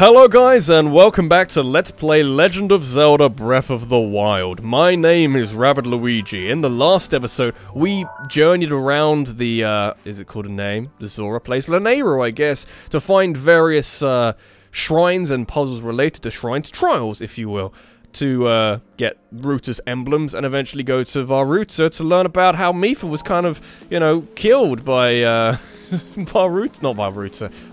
Hello guys, and welcome back to Let's Play Legend of Zelda Breath of the Wild. My name is Rabbit Luigi. In the last episode, we journeyed around the, is it called a name? The Zora place? Lanero, I guess, to find various, shrines and puzzles related to shrines, trials, if you will, to, get Ruta's emblems, and eventually go to Varuta to learn about how Mipha was kind of, you know, killed by,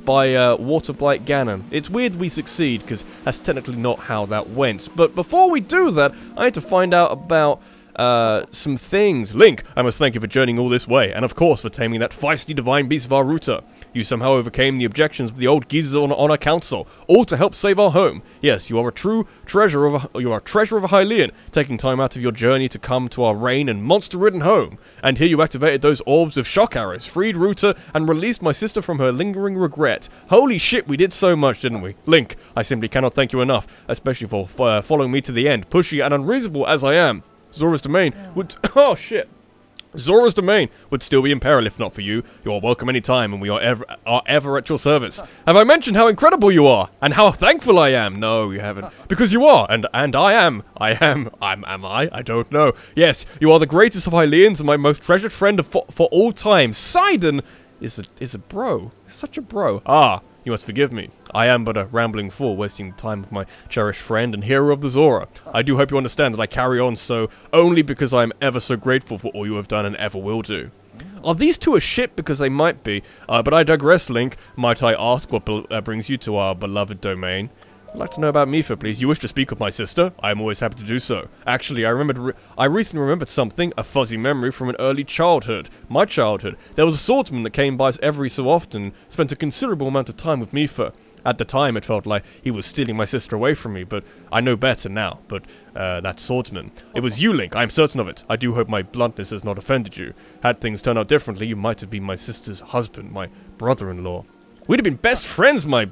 by Water Blight Ganon. It's weird we succeed, because that's technically not how that went. But before we do that, I need to find out about some things. Link, I must thank you for journeying all this way, and of course for taming that feisty divine beast Varuta. You somehow overcame the objections of the old geezers on our council, all to help save our home. Yes, you are a true treasure of a Hylian, taking time out of your journey to come to our rain and monster-ridden home. And here you activated those orbs of shock arrows, freed Ruta, and released my sister from her lingering regret. Holy shit, we did so much, didn't we? Link, I simply cannot thank you enough, especially for following me to the end, pushy and unreasonable as I am. Zora's domain would... oh shit. Zora's domain would still be in peril if not for you. You are welcome anytime, and we are ever at your service. Have I mentioned how incredible you are, and how thankful I am? No, you haven't. Because you are, and I am. Am I? I don't know. Yes, you are the greatest of Hylians and my most treasured friend for all time. Sidon is a bro. Such a bro. Ah, you must forgive me. I am but a rambling fool, wasting time with my cherished friend and hero of the Zora. I do hope you understand that I carry on so only because I am ever so grateful for all you have done and ever will do. Are these two a ship? Because they might be. But I digress, Link. Might I ask what brings you to our beloved domain? I'd like to know about Mipha, please. You wish to speak with my sister? I am always happy to do so. Actually, I recently remembered something, a fuzzy memory from an early childhood. My childhood. There was a swordsman that came by us every so often, spent a considerable amount of time with Mipha. At the time, it felt like he was stealing my sister away from me, but I know better now. But, that swordsman. It was you, Link. I am certain of it. I do hope my bluntness has not offended you. Had things turned out differently, you might have been my sister's husband, my brother-in-law. We'd have been best friends, my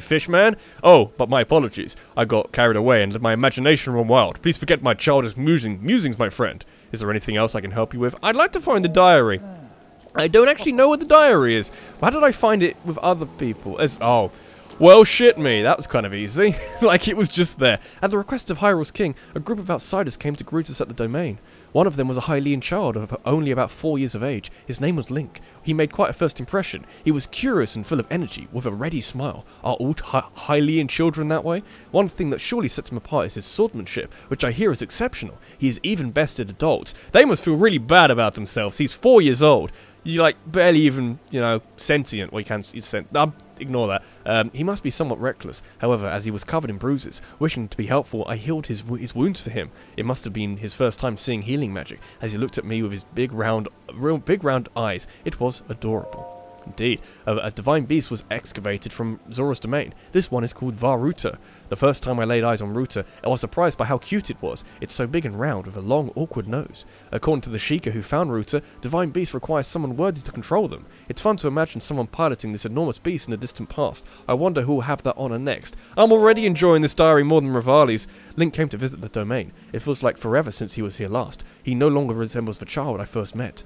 fish man. Oh, but my apologies. I got carried away and let my imagination run wild. Please forget my childish musings, my friend. Is there anything else I can help you with? I'd like to find the diary. I don't actually know what the diary is. Why did I find it with other people? Oh. Well, shit me, that was kind of easy. Like, it was just there. At the request of Hyrule's king, a group of outsiders came to greet us at the domain. One of them was a Hylian child of only about 4 years of age. His name was Link. He made quite a first impression. He was curious and full of energy, with a ready smile. Are all Hylian children that way? One thing that surely sets him apart is his swordsmanship, which I hear is exceptional. He is even bested adults. They must feel really bad about themselves. He's 4 years old. You like barely even, you know, sentient. Well, you can't. Ignore that. He must be somewhat reckless. However, as he was covered in bruises, wishing to be helpful, I healed his wounds for him. It must have been his first time seeing healing magic, as he looked at me with his big round eyes. It was adorable. Indeed, a divine beast was excavated from Zora's domain. This one is called Varuta. The first time I laid eyes on Ruta, I was surprised by how cute it was. It's so big and round, with a long, awkward nose. According to the Sheikah who found Ruta, divine beasts require someone worthy to control them. It's fun to imagine someone piloting this enormous beast in the distant past. I wonder who will have that honor next. I'm already enjoying this diary more than Rivali's. Link came to visit the domain. It feels like forever since he was here last. He no longer resembles the child I first met.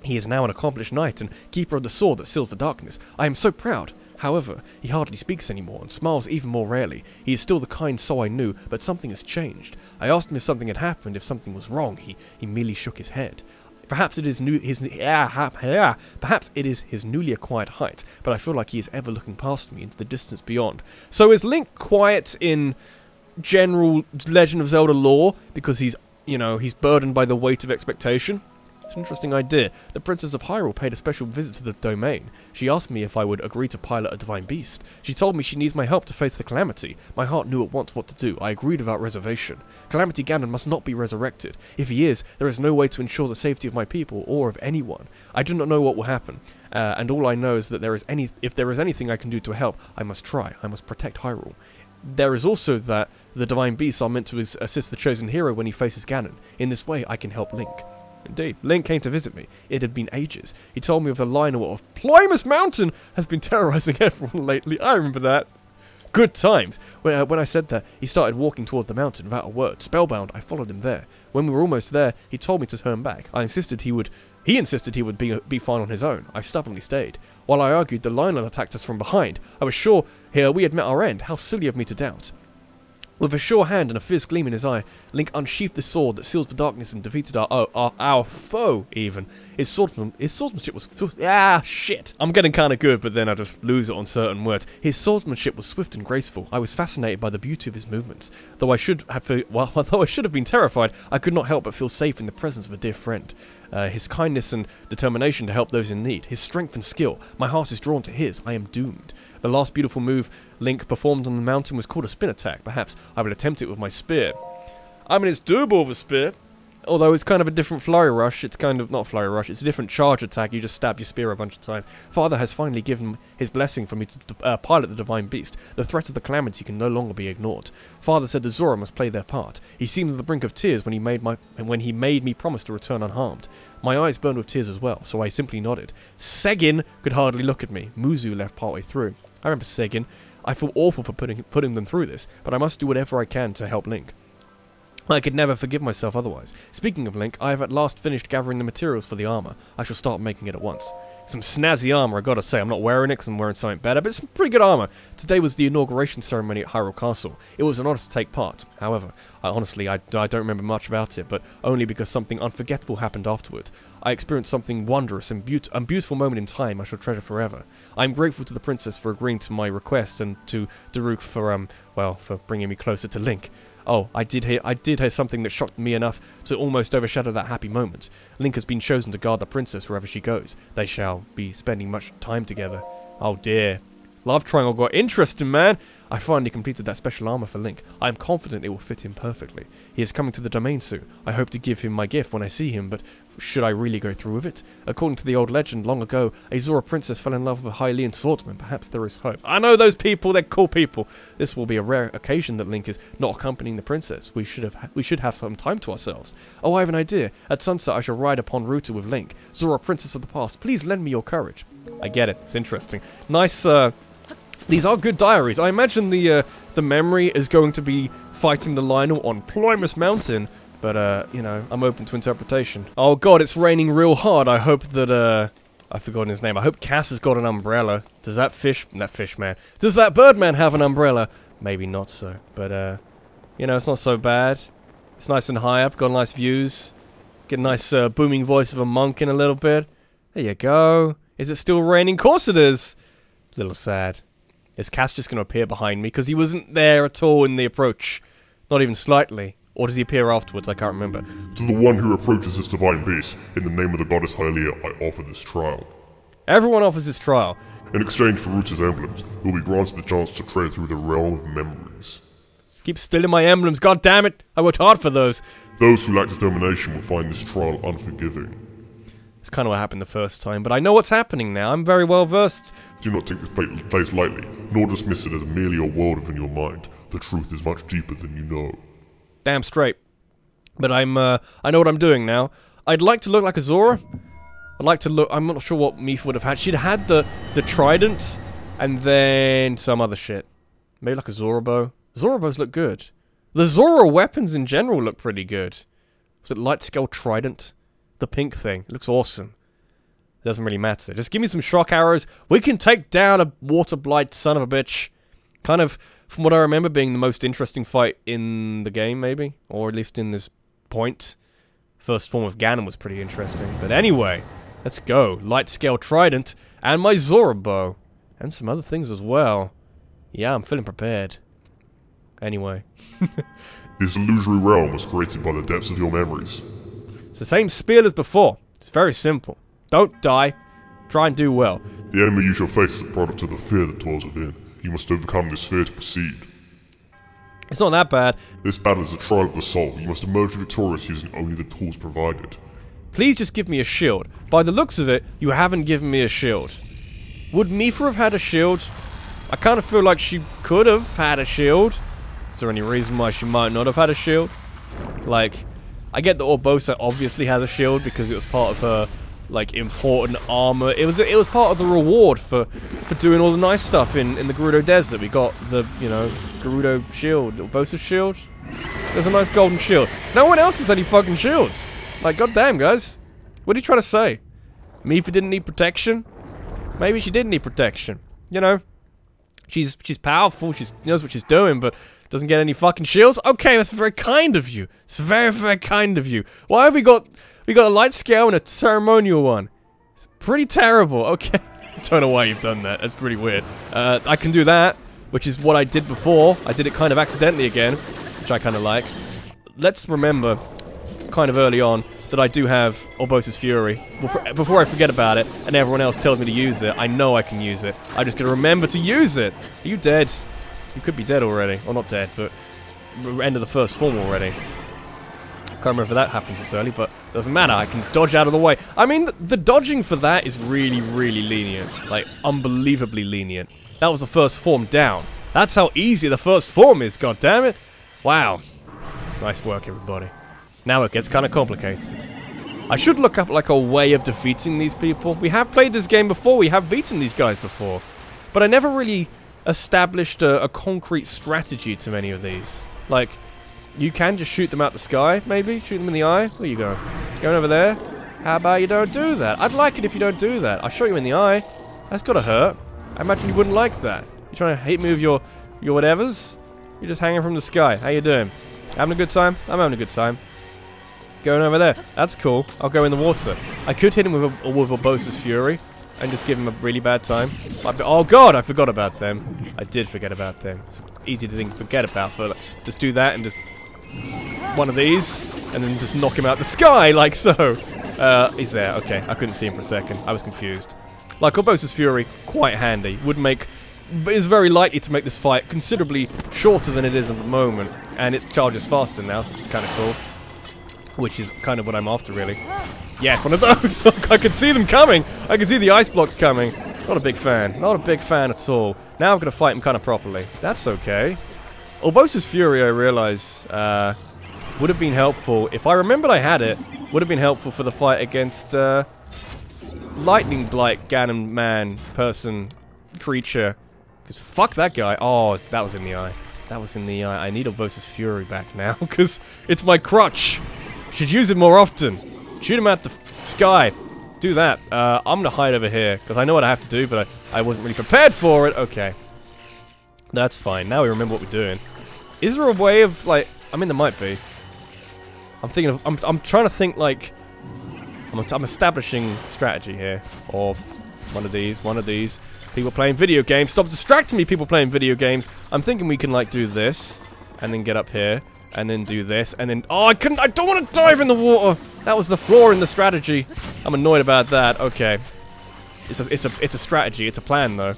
He is now an accomplished knight and keeper of the sword that seals the darkness. I am so proud. However, he hardly speaks anymore and smiles even more rarely. He is still the kind soul I knew, but something has changed. I asked him if something had happened, if something was wrong. He merely shook his head. Perhaps it is his newly acquired height, but I feel like he is ever looking past me into the distance beyond. So is Link quiet in general Legend of Zelda lore because he's burdened by the weight of expectation? It's an interesting idea. The Princess of Hyrule paid a special visit to the domain. She asked me if I would agree to pilot a divine beast. She told me she needs my help to face the Calamity. My heart knew at once what to do. I agreed without reservation. Calamity Ganon must not be resurrected. If he is, there is no way to ensure the safety of my people or of anyone. I do not know what will happen, and all I know is that if there is anything I can do to help, I must try. I must protect Hyrule. There is also that the divine beasts are meant to assist the chosen hero when he faces Ganon. In this way, I can help Link. Indeed, Link came to visit me. It had been ages. He told me of a Lionel of Plymus Mountain has been terrorizing everyone lately. I remember that. Good times. When I said that, he started walking towards the mountain without a word. Spellbound, I followed him there. When we were almost there, he told me to turn back. He insisted he would be fine on his own. I stubbornly stayed. While I argued, the Lionel attacked us from behind. I was sure Here we had met our end. How silly of me to doubt. With a sure hand and a fierce gleam in his eye, Link unsheathed the sword that seals the darkness and defeated our foe, even. His swordsmanship was... shit. I'm getting kind of good, but then I just lose it on certain words. His swordsmanship was swift and graceful. I was fascinated by the beauty of his movements. Though I should have been terrified, I could not help but feel safe in the presence of a dear friend. His kindness and determination to help those in need. His strength and skill. My heart is drawn to his. I am doomed. The last beautiful move Link performed on the mountain was called a spin attack. Perhaps I will attempt it with my spear. I mean, it's doable with a spear. Although it's kind of a different flurry rush. It's kind of not flurry rush. It's a different charge attack. You just stab your spear a bunch of times. Father has finally given his blessing for me to pilot the divine beast. The threat of the calamity can no longer be ignored. Father said the Zora must play their part. He seemed on the brink of tears when he made me promise to return unharmed. My eyes burned with tears as well, so I simply nodded. Segin could hardly look at me. Muzu left partway through. I remember Segin. I feel awful for putting them through this, but I must do whatever I can to help Link. I could never forgive myself otherwise. Speaking of Link, I have at last finished gathering the materials for the armor. I shall start making it at once. Some snazzy armor, I gotta say. I'm not wearing it because I'm wearing something better, but it's some pretty good armor. Today was the inauguration ceremony at Hyrule Castle. It was an honor to take part. However, honestly, I don't remember much about it, but only because something unforgettable happened afterward. I experienced something wondrous and beautiful moment in time I shall treasure forever. I am grateful to the princess for agreeing to my request and to Daruk for bringing me closer to Link. Oh, I did hear something that shocked me enough to almost overshadow that happy moment. Link has been chosen to guard the princess wherever she goes. They shall be spending much time together. Oh dear. Love triangle got interesting, man. I finally completed that special armor for Link. I am confident it will fit him perfectly. He is coming to the domain soon. I hope to give him my gift when I see him, but should I really go through with it? According to the old legend, long ago, a Zora princess fell in love with a Hylian swordsman. Perhaps there is hope. I know those people, they're cool people. This will be a rare occasion that Link is not accompanying the princess. We should have some time to ourselves. Oh, I have an idea. At sunset, I shall ride upon Ruta with Link. Zora, princess of the past, please lend me your courage. I get it. It's interesting. Nice, these are good diaries. I imagine the memory is going to be fighting the Lionel on Plymouth Mountain, but, you know, I'm open to interpretation. Oh god, it's raining real hard. I hope that, I've forgotten his name. I hope Cass has got an umbrella. Does that fishman. Does that birdman have an umbrella? Maybe not so, but, you know, it's not so bad. It's nice and high up, got nice views. Get a nice, booming voice of a monk in a little bit. There you go. Is it still raining? Of course it is. A little sad. Is Cass just going to appear behind me? Because he wasn't there at all in the approach. Not even slightly. Or does he appear afterwards? I can't remember. To the one who approaches this divine beast, in the name of the goddess Hylia, I offer this trial. Everyone offers this trial. In exchange for Ruta's emblems, you'll be granted the chance to tread through the realm of memories. Keep stealing my emblems, god damn it! I worked hard for those. Those who lack determination will find this trial unforgiving. It's kind of what happened the first time, but I know what's happening now. I'm very well versed. Do not take this place lightly, nor dismiss it as merely a world within your mind. The truth is much deeper than you know. Damn straight. But I know what I'm doing now. I'd like to look like a Zora. I'd like to look... I'm not sure what Mipha would have had. She'd had the trident, and then some other shit. Maybe like a Zora bow. Zora bows look good. The Zora weapons in general look pretty good. Was it light scale trident? The pink thing. It looks awesome. It doesn't really matter. Just give me some shock arrows. We can take down a water blight son of a bitch. Kind of, from what I remember, being the most interesting fight in the game, maybe? Or at least in this point. First form of Ganon was pretty interesting. But anyway, let's go. Light scale trident and my Zora bow. And some other things as well. Yeah, I'm feeling prepared. Anyway. This illusory realm was created by the depths of your memories. It's the same spiel as before. It's very simple. Don't die. Try and do well. The enemy you shall face is a product of the fear that dwells within. You must overcome this fear to proceed. It's not that bad. This battle is a trial of the soul. You must emerge victorious using only the tools provided. Please just give me a shield. By the looks of it, you haven't given me a shield. Would Mipha have had a shield? I kind of feel like she could have had a shield. Is there any reason why she might not have had a shield? Like... I get that Urbosa obviously has a shield because it was part of her, like, important armor. It was part of the reward for doing all the nice stuff in the Gerudo Desert. We got the, you know, Gerudo shield, Urbosa's shield. There's a nice golden shield. No one else has any fucking shields. Like, goddamn, guys. What are you trying to say? Mipha didn't need protection? Maybe she didn't need protection. You know? She's powerful, she knows what she's doing, but doesn't get any fucking shields? Okay, that's very kind of you. It's very, very kind of you. Why have we got a light scale and a ceremonial one? It's pretty terrible, okay. I don't know why you've done that, that's pretty weird. I can do that, which is what I did before. I did it kind of accidentally again, which I kind of like. Let's remember, kind of early on, that I do have Urbosa's Fury. Before I forget about it, and everyone else tells me to use it, I know I can use it. I just gotta remember to use it. Are you dead? You could be dead already. Well, not dead, but end of the first form already. Can't remember if that happens this early, but doesn't matter. I can dodge out of the way. I mean, the dodging for that is really, really lenient. Like, unbelievably lenient. That was the first form down. That's how easy the first form is, goddammit. Wow. Nice work, everybody. Now it gets kind of complicated. I should look up, like, a way of defeating these people. We have played this game before. We have beaten these guys before. But I never really established a concrete strategy to many of these. Like, you can just shoot them out the sky, maybe? Shoot them in the eye? Where you going? Going over there? How about you don't do that? I'd like it if you don't do that. I'll shot you in the eye. That's gotta hurt. I imagine you wouldn't like that. You trying to hate me with your whatevers? You're just hanging from the sky. How you doing? Having a good time? I'm having a good time. Going over there. That's cool. I'll go in the water. I could hit him with Urbosa's Fury and just give him a really bad time. Oh god, I forgot about them. I did forget about them. It's easy to think forget about, but just do that and just one of these, and then just knock him out the sky like so. He's there. Okay, I couldn't see him for a second. I was confused. Like, Urbosa's Fury, quite handy. Is very likely to make this fight considerably shorter than it is at the moment, and it charges faster now, which is kind of cool. Which is kind of what I'm after, really. Yes, one of those! I can see them coming! I can see the ice blocks coming! Not a big fan. Not a big fan at all. Now I'm gonna fight him kind of properly. That's okay. Urbosa's Fury, I realise, would have been helpful. If I remembered I had it, would have been helpful for the fight against, Lightning Blight, Ganon Man, person, creature. Because fuck that guy. Oh, that was in the eye. That was in the eye. I need Urbosa's Fury back now, because it's my crutch. Should use it more often. Shoot him at the sky. Do that. I'm gonna hide over here, because I know what I have to do, but I wasn't really prepared for it. Okay. That's fine. Now we remember what we're doing. Is there a way of, like... I mean, there might be. I'm thinking of... I'm trying to think, like... I'm establishing strategy here. Or one of these. People playing video games. Stop distracting me, people playing video games. I'm thinking we can, like, do this. And then get up here. And then do this. And then... Oh, I don't want to dive in the water! That was the flaw in the strategy. I'm annoyed about that. Okay. It's a strategy. It's a plan, though.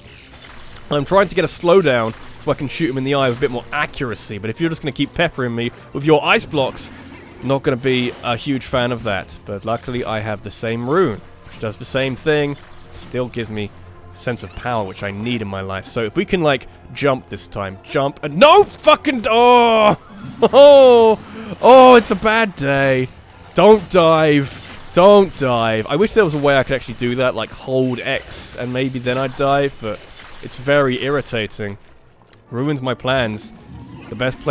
I'm trying to get a slowdown so I can shoot him in the eye with a bit more accuracy. But if you're just going to keep peppering me with your ice blocks, I'm not going to be a huge fan of that. But luckily, I have the same rune, which does the same thing. Still gives me a sense of power, which I need in my life. So if we can, like, jump this time. Jump. And no fucking... Oh! Oh, it's a bad day. Don't dive. Don't dive. I wish there was a way I could actually do that, like hold X, and maybe then I'd dive, but it's very irritating. Ruins my plans. The best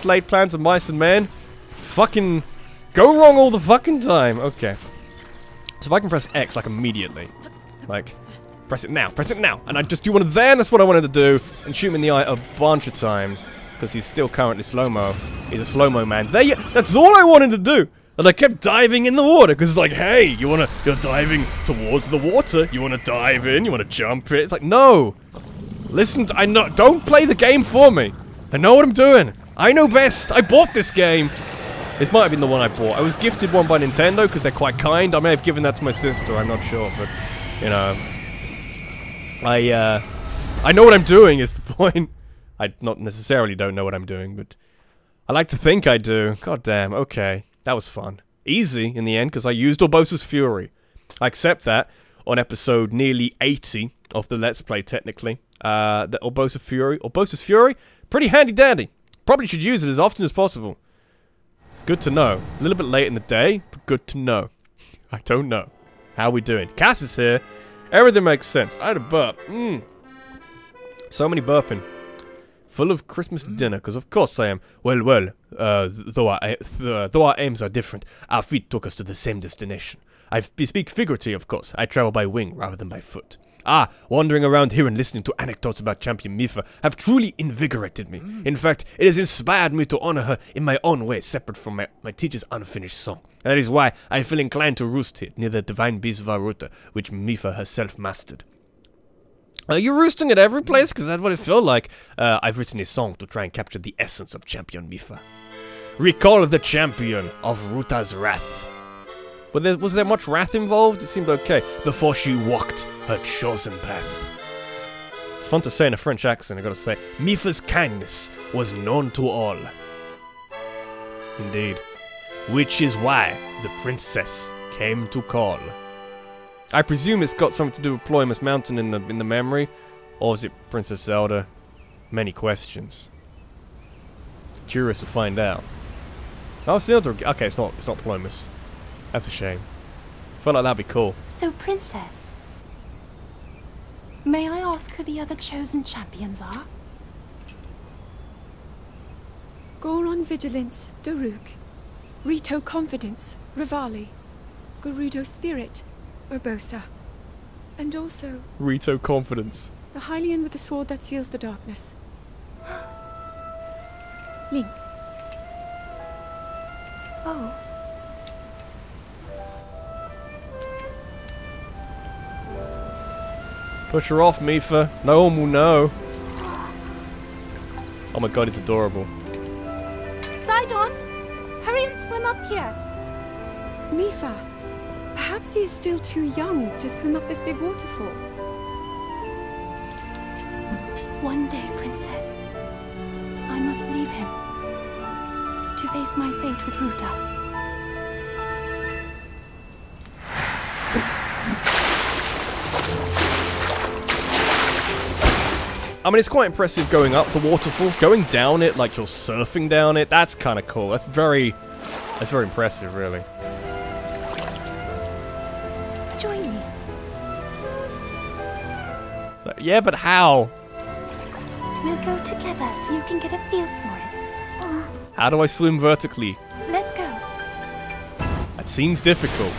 laid plans of mice and men fucking go wrong all the fucking time. Okay. So if I can press X, like, immediately. Like, press it now, and I just do one of them, that's what I wanted to do, and shoot him in the eye a bunch of times. Because he's still currently slow-mo. He's a slow-mo man. That's all I wanted to do! And I kept diving in the water, because it's like, hey, you're diving towards the water, you wanna dive in, you wanna jump it. It's like, no! Listen, don't play the game for me! I know what I'm doing! I know best! I bought this game! This might have been the one I bought. I was gifted one by Nintendo, because they're quite kind. I may have given that to my sister, I'm not sure, but, you know. I know what I'm doing, is the point. I not necessarily don't know what I'm doing, but I like to think I do. God damn, okay. That was fun. Easy, in the end, because I used Urbosa's Fury. I accept that on episode nearly 80 of the Let's Play, technically. The Urbosa's Fury, pretty handy-dandy. Probably should use it as often as possible. It's good to know. A little bit late in the day, but good to know. I don't know. How we doing? Cass is here. Everything makes sense. I had a burp. So many burping. Full of Christmas dinner, because of course I am. Well, though our aims are different, our feet took us to the same destination. I speak figuratively, of course. I travel by wing rather than by foot. Wandering around here and listening to anecdotes about Champion Mipha have truly invigorated me. In fact, it has inspired me to honor her in my own way, separate from my teacher's unfinished song. That is why I feel inclined to roost here, near the divine beast Varuta, which Mipha herself mastered. Are you roosting at every place? Because that's what it felt like. I've written a song to try and capture the essence of Champion Mipha. Recall the champion of Ruta's wrath. But was there much wrath involved? It seemed okay. Before she walked her chosen path. It's fun to say in a French accent, I gotta say. Mipha's kindness was known to all. Indeed. Which is why the princess came to call. I presume it's got something to do with Ploymus Mountain in the memory. Or is it Princess Zelda? Many questions. Curious to find out. Oh, it's the other. Okay, it's not Ploymus. That's a shame. Felt like that'd be cool. So, Princess, may I ask who the other chosen champions are? Goron Vigilance, Daruk. Rito Confidence, Rivali. Gerudo Spirit, Urbosa. And also... Rito Confidence. The Hylian with the sword that seals the darkness. Link. Oh. Push her off, Mipha. No one will know. Oh my god, it's adorable. Sidon, hurry and swim up here. Mipha, perhaps he is still too young to swim up this big waterfall. One day, Princess, I must leave him to face my fate with Ruta. I mean, it's quite impressive going up the waterfall. Going down it like you're surfing down it, that's kind of cool. That's very impressive, really. Join me. Yeah, but how? We'll go together so you can get a feel for it. How do I swim vertically? Let's go. That seems difficult.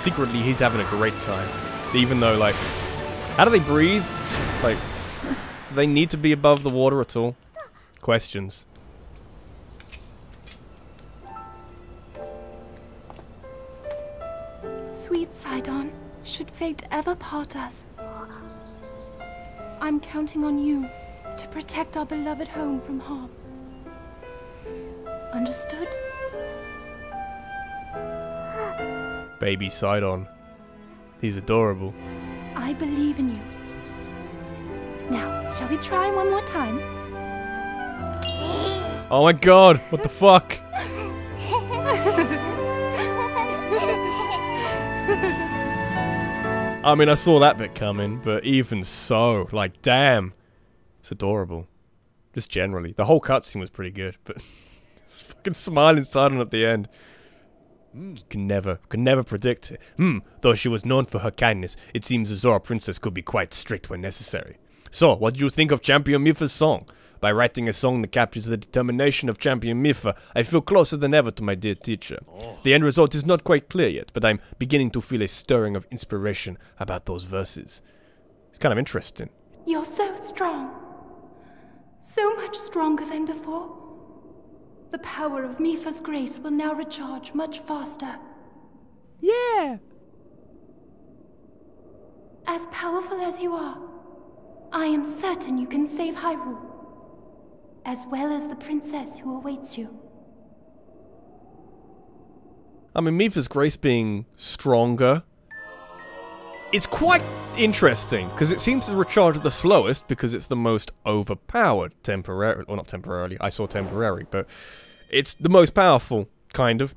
Secretly, he's having a great time. Even though, like, how do they breathe? Like, do they need to be above the water at all? Questions. Sweet Sidon, should fate ever part us, I'm counting on you to protect our beloved home from harm. Understood? Baby Sidon. He's adorable. I believe in you. Now, shall we try one more time? Oh my god, what the fuck? I mean, I saw that bit coming, but even so, like, damn. It's adorable. Just generally. The whole cutscene was pretty good, but it's fucking smiling Sidon at the end. Can never predict it. Though she was known for her kindness, it seems the Zora princess could be quite strict when necessary. So, what did you think of Champion Mipha's song? By writing a song that captures the determination of Champion Mipha, I feel closer than ever to my dear teacher. The end result is not quite clear yet, but I'm beginning to feel a stirring of inspiration about those verses. It's kind of interesting. You're so strong. So much stronger than before. The power of Mipha's grace will now recharge much faster. Yeah! As powerful as you are, I am certain you can save Hyrule, as well as the princess who awaits you. I mean, Mipha's grace being stronger, it's quite interesting, because it seems to recharge the slowest, because it's the most overpowered temporarily. Well, not temporarily, I saw temporary, but it's the most powerful, kind of,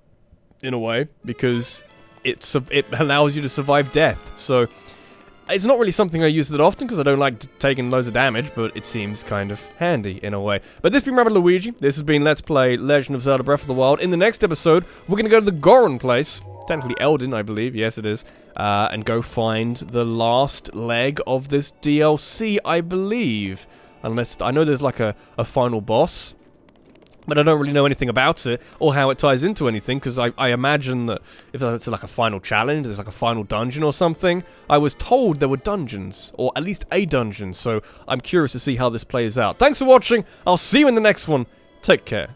in a way, because it allows you to survive death. So, it's not really something I use that often, because I don't like taking loads of damage, but it seems kind of handy, in a way. But this has been Rabbit Luigi. This has been Let's Play Legend of Zelda Breath of the Wild. In the next episode, we're going to go to the Goron place, technically Eldin, I believe, yes it is, and go find the last leg of this DLC, I believe. Unless, I know there's like a final boss, but I don't really know anything about it or how it ties into anything, because I imagine that if it's like a final challenge, there's like a final dungeon or something. I was told there were dungeons, or at least a dungeon, so I'm curious to see how this plays out. Thanks for watching, I'll see you in the next one, take care.